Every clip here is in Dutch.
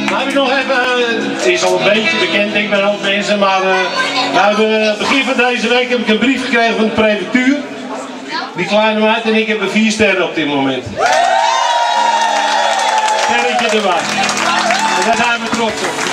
Dan heb ik nog even, het is al een beetje bekend denk ik bij heel veel mensen, maar we hebben begin van deze week heb ik een brief gekregen van de prefectuur. Die kleine meid en ik hebben 4 sterren op dit moment. Sterretje erbij. En daar zijn we trots op.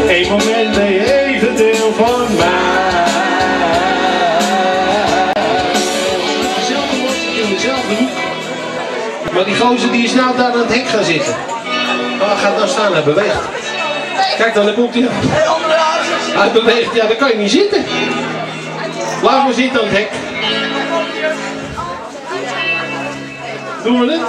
Eén moment ben je even deel van mij. Dezelfde monster in dezelfde hoek. Maar die gozer die is nou daar aan het hek gaan zitten. Waar gaat nou staan? Hij beweegt. Kijk dan, daar komt hij. Hij beweegt, ja dan kan je niet zitten. Laat maar zitten aan het hek. Doen we het?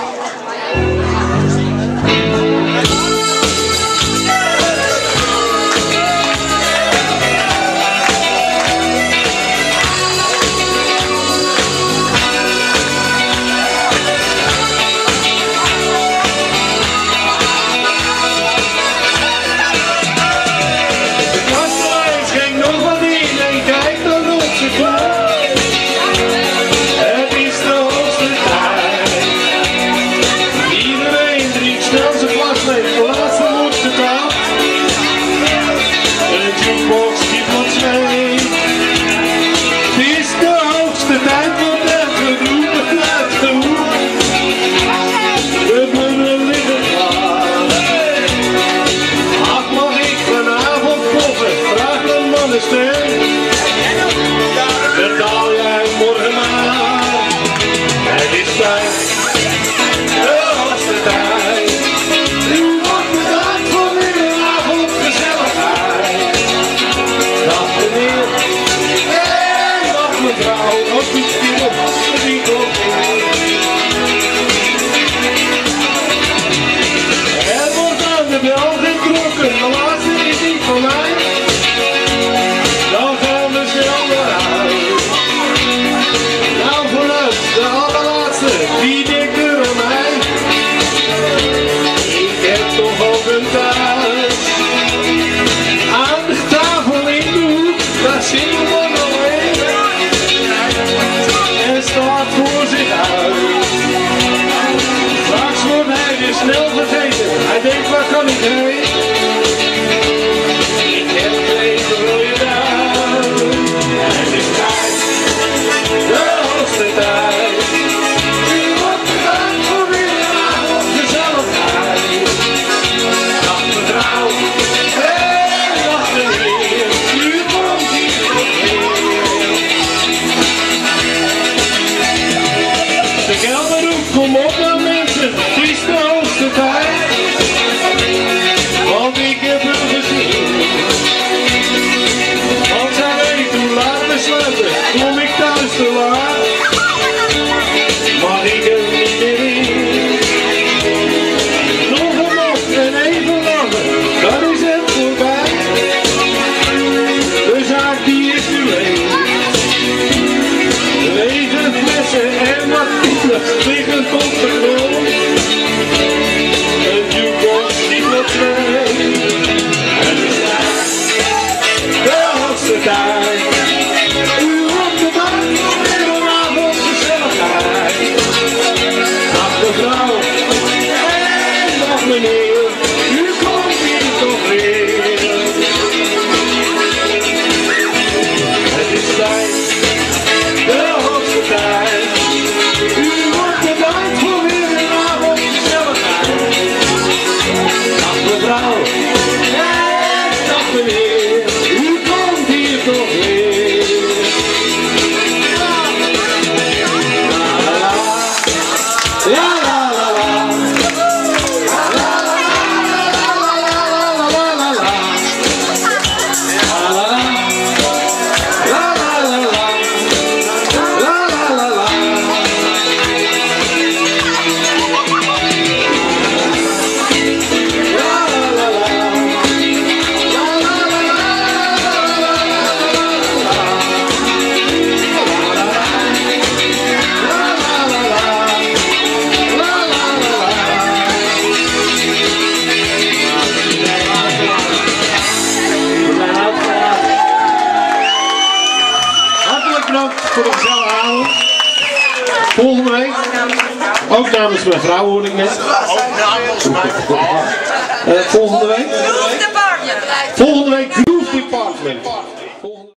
Ook namens mijn vrouw hoor ik net. Ook namens mijn vrouw. Volgende week? Groove Department. Volgende week Groove Department.